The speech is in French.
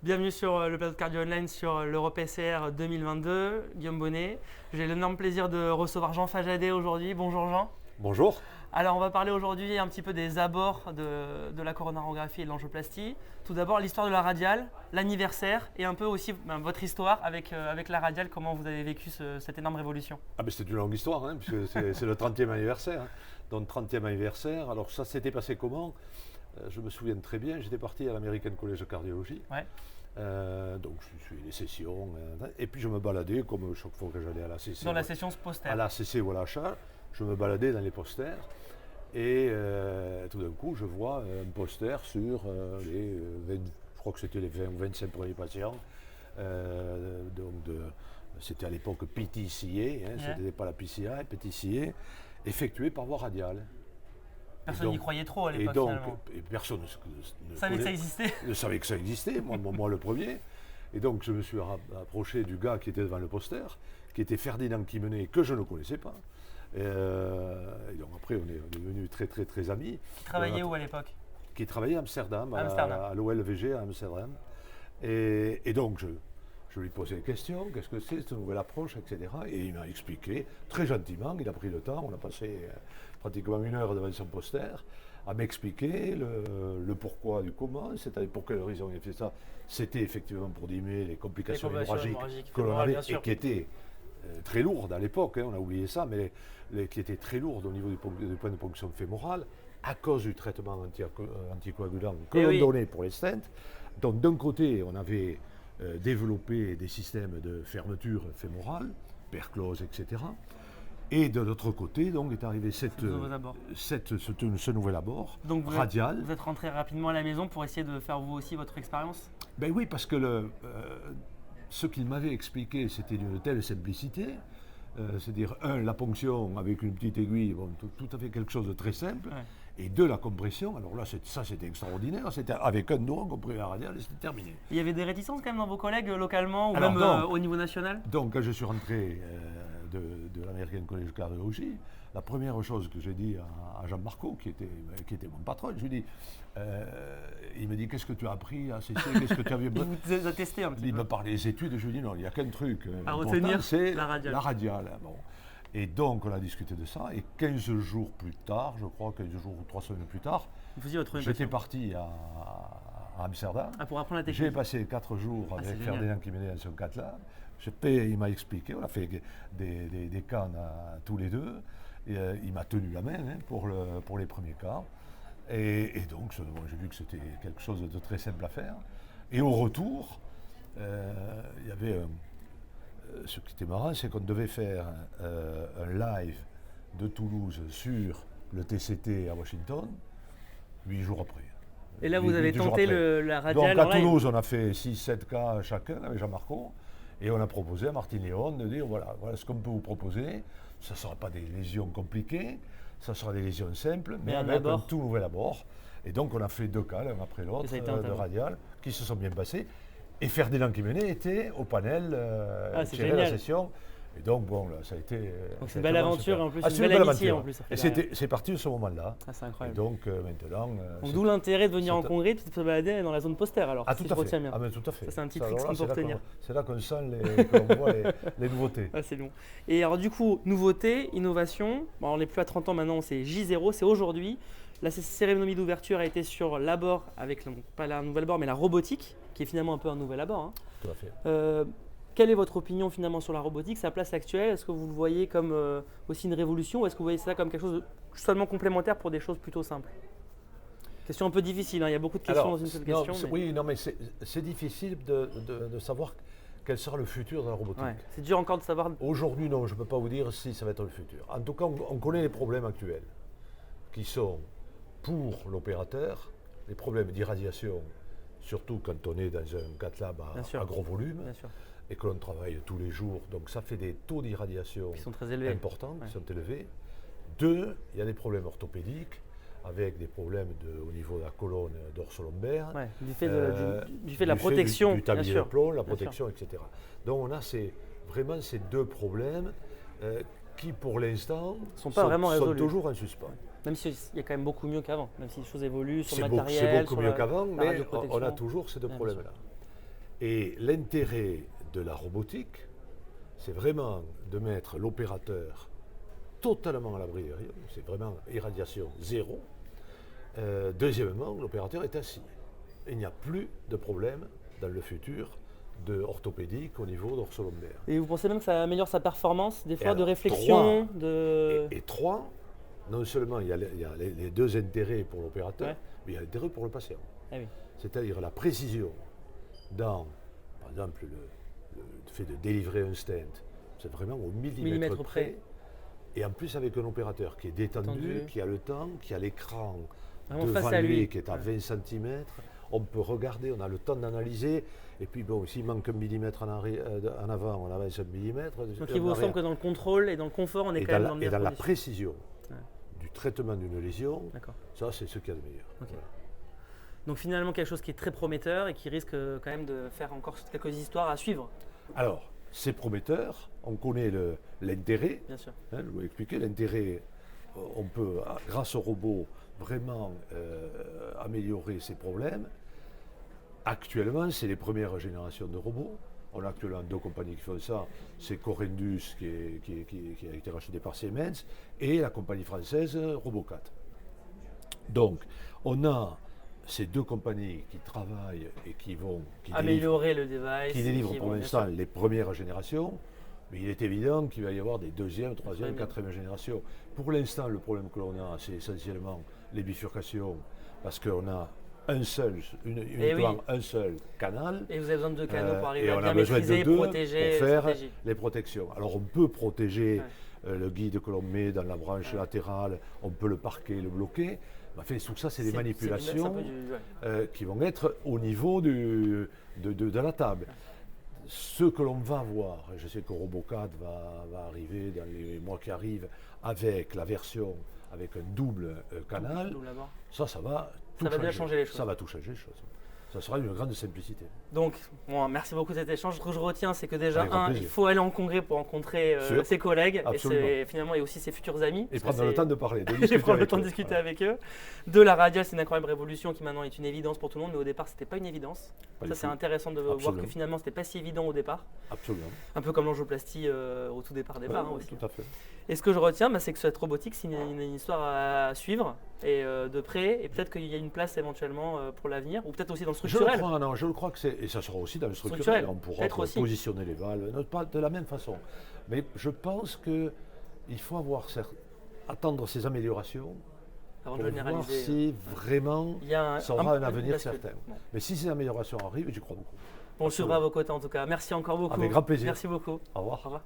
Bienvenue sur le plateau de Cardio Online sur l'Europe SR 2022. Guillaume Bonnet. J'ai l'énorme plaisir de recevoir Jean Fajadet aujourd'hui. Bonjour Jean. Bonjour. Alors on va parler aujourd'hui un petit peu des abords de la coronarographie et de l'angioplastie. Tout d'abord l'histoire de la radiale, l'anniversaire et un peu aussi votre histoire avec la radiale, comment vous avez vécu cette énorme révolution. C'est une longue histoire, puisque c'est le 30e anniversaire. Donc 30e anniversaire, alors ça s'était passé comment? Je me souviens très bien, j'étais parti à l'American College de Cardiologie. Ouais. Donc je suis les sessions, et puis je me baladais comme chaque fois que j'allais à la CC. Dans la session poster. À la CC ou à l'achat, je me baladais dans les posters. Et tout d'un coup, je vois un poster sur les 20, je crois que c'était les 20 ou 25 premiers patients. C'était à l'époque PTCA, ce n'était pas la PCI, PTCA, effectué par voie radiale. Personne n'y croyait trop à l'époque finalement. Et personne ne savait que ça existait. Ne savait que ça existait, moi le premier. Et donc je me suis approché du gars qui était devant le poster, qui était Ferdinand Quimenet, que je ne connaissais pas. Et donc après, on est devenus très amis. Qui travaillait où à l'époque? Qui travaillait à Amsterdam, à l'OLVG à Amsterdam. Et donc, je lui posais des questions, qu'est-ce que c'est cette nouvelle approche, etc. Et il m'a expliqué, très gentiment, il a pris le temps, on a passé pratiquement 1 heure devant son poster, à m'expliquer le pourquoi du comment, c'est-à-dire pour quelle raison il a fait ça. C'était effectivement pour diminuer les complications hémorragiques que l'on avait et qui étaient très lourdes à l'époque, on a oublié ça, mais qui étaient très lourdes au niveau du point de ponction fémorale à cause du traitement anticoagulant que l'on donnait pour les stents. Donc d'un côté, on avait développé des systèmes de fermeture fémorale, perclose, etc. Et de l'autre côté, donc, est arrivé ce nouvel abord donc radial. Vous êtes rentré rapidement à la maison pour essayer de faire vous aussi votre expérience? Ben oui, parce que ce qu'il m'avait expliqué, c'était d'une telle simplicité. C'est-à-dire, la ponction avec une petite aiguille, tout à fait quelque chose de très simple. Ouais. Et la compression, alors là, ça c'était extraordinaire. C'était avec un doigt, on comprimait la radiale et c'était terminé. Il y avait des réticences quand même dans vos collègues localement ou alors, même au niveau national? Donc, quand je suis rentré de l'American College of Cardiology, la première chose que j'ai dit à Jean-Marco, qui était mon patron, je lui ai dit, il me dit, qu'est-ce que tu as appris à CC, qu'est-ce que tu avais... Il vous a testé un petit peu. Il me parlait des études, je lui ai dit, non, il n'y a qu'un truc à retenir, c'est la radiale. Bon. Et donc, on a discuté de ça, et 15 jours plus tard, je crois, 15 jours ou 3 semaines plus tard, j'étais parti à Amsterdam. Pour apprendre la technique. J'ai passé 4 jours avec Ferdinand Quimenet dans son Catlab. Il m'a expliqué, on a fait des cannes tous les deux. Et, il m'a tenu la main pour les premiers cas. Et donc, j'ai vu que c'était quelque chose de très simple à faire. Et au retour, il y avait... ce qui était marrant, c'est qu'on devait faire un live de Toulouse sur le TCT à Washington 8 jours après. Et là, vous avez tenté la radiale. Donc à Toulouse, on a fait 6-7 cas chacun avec Jean-Marco. Et on a proposé à Martine Léon de dire, voilà ce qu'on peut vous proposer. Ça ne sera pas des lésions compliquées, ça sera des lésions simples, mais avec un tout nouvel abord. Et donc on a fait 2 cas, l'un après l'autre, de radiale, qui se sont bien passés. Et Ferdinand Quimenet était au panel, tirait la session. Et donc, bon, là, ça a été... Donc c'est une belle aventure, en plus, une belle amitié en plus. Et c'est parti de ce moment-là. C'est incroyable. Et donc, maintenant... D'où l'intérêt de venir en congrès et de se balader dans la zone poster, alors, tout à fait. Mais tout à fait. Ça, c'est un petit trick qu'on peut retenir. C'est là qu'on sent, qu'on voit les nouveautés. C'est bon. Et alors, du coup, nouveauté, innovation. Bon, on n'est plus à 30 ans maintenant, c'est J0, c'est aujourd'hui. La cérémonie d'ouverture a été sur l'abord, avec pas la nouvelle abord, mais la robotique, qui est finalement un peu un nouvel abord. Tout à fait. Quelle est votre opinion finalement sur la robotique, sa place actuelle? Est-ce que vous le voyez comme aussi une révolution ou est-ce que vous voyez ça comme quelque chose de seulement complémentaire pour des choses plutôt simples? Question un peu difficile, il y a beaucoup de questions dans une seule question. Oui, mais c'est difficile de savoir quel sera le futur de la robotique. Ouais, c'est dur encore de savoir. Aujourd'hui, non, je ne peux pas vous dire si ça va être le futur. En tout cas, on connaît les problèmes actuels qui sont pour l'opérateur, les problèmes d'irradiation, surtout quand on est dans un cath lab à gros volume et que l'on travaille tous les jours. Donc ça fait des taux d'irradiation qui sont très élevés, importants, qui sont élevés. 2, il y a des problèmes orthopédiques avec des problèmes au niveau de la colonne dorso-lombaire, du fait de la protection, du tablier de plomb, la protection, etc. Donc on a vraiment ces 2 problèmes qui, pour l'instant, sont toujours en suspens. Même s'il y a quand même beaucoup mieux qu'avant, même si les choses évoluent sur le matériel. C'est beaucoup mieux qu'avant, mais on a toujours ces 2 problèmes-là. Et l'intérêt de la robotique, c'est vraiment de mettre l'opérateur totalement à l'abri des rayons, c'est vraiment irradiation zéro. Deuxièmement, l'opérateur est assis. Il n'y a plus de problème dans le futur orthopédique au niveau dorsolaire. Et vous pensez même que ça améliore sa performance, des fois, alors, de réflexion Et trois, non seulement il y a les deux intérêts pour l'opérateur, mais il y a l'intérêt pour le patient. Ah oui. C'est-à-dire la précision dans, par exemple, le fait de délivrer un stent, c'est vraiment au millimètre près. Et en plus avec un opérateur qui est détendu, qui a le temps, qui a l'écran devant lui qui est à 20 cm, on peut regarder, on a le temps d'analyser, et puis bon, s'il manque un millimètre en avant, on avance un millimètre. Donc il vous semble que dans le contrôle et dans le confort, on est quand même dans le meilleur. Et dans la précision du traitement d'une lésion, ça c'est ce qu'il y a de meilleur. Okay. Voilà. Donc finalement quelque chose qui est très prometteur et qui risque quand même de faire encore quelques histoires à suivre. Alors, c'est prometteur, on connaît l'intérêt. Bien sûr. Je vous ai expliqué l'intérêt, on peut, grâce au robot, vraiment améliorer ces problèmes. Actuellement, c'est les premières générations de robots. On a actuellement 2 compagnies qui font ça. C'est Corendus qui a été racheté par Siemens et la compagnie française Robocat. Donc, on a ces 2 compagnies qui travaillent et qui améliorer le device. Qui délivrent pour l'instant les premières générations. Mais il est évident qu'il va y avoir des 2e, 3e, 4e générations. Pour l'instant, le problème que l'on a, c'est essentiellement les bifurcations, parce qu'on a un seul canal. Et vous avez besoin de 2 canaux pour arriver et à on bien a besoin maîtriser, de 2 protéger, pour faire les protections. Alors on peut protéger le guide que l'on met dans la branche latérale, on peut le parquer, le bloquer. Enfin, tout ça, c'est des manipulations qui vont être au niveau de la table. Ce que l'on va voir, je sais que Robocat va arriver dans les mois qui arrivent avec la version avec un double canal, ça va déjà changer les choses. Ça va tout changer les choses. Ça sera une grande simplicité. Donc, bon, merci beaucoup de cet échange. Ce que je retiens, c'est que déjà, il faut aller en congrès pour rencontrer ses collègues et finalement et aussi ses futurs amis. Et prendre le temps de parler, de discuter avec eux. De la radiale, c'est une incroyable révolution qui maintenant est une évidence pour tout le monde, mais au départ, c'était pas une évidence. Ça, c'est intéressant de voir que finalement, c'était pas si évident au départ. Absolument. Un peu comme l'angioplastie au tout départ aussi. Tout à fait. Et ce que je retiens, c'est que cette robotique, c'est une histoire à suivre et de près, et peut-être qu'il y a une place éventuellement pour l'avenir, ou peut-être aussi dans le structurel. Je le crois que c'est, et ça sera aussi dans le structurel. On pourra positionner les valves, pas de la même façon. Mais je pense qu'il faut attendre ces améliorations avant pour de généraliser. Voir si vraiment ça aura un avenir certain. Bon. Mais si ces améliorations arrivent, j'y crois beaucoup. On le suivra à vos côtés en tout cas. Merci encore beaucoup. Avec grand plaisir. Merci beaucoup. Au revoir. Au revoir.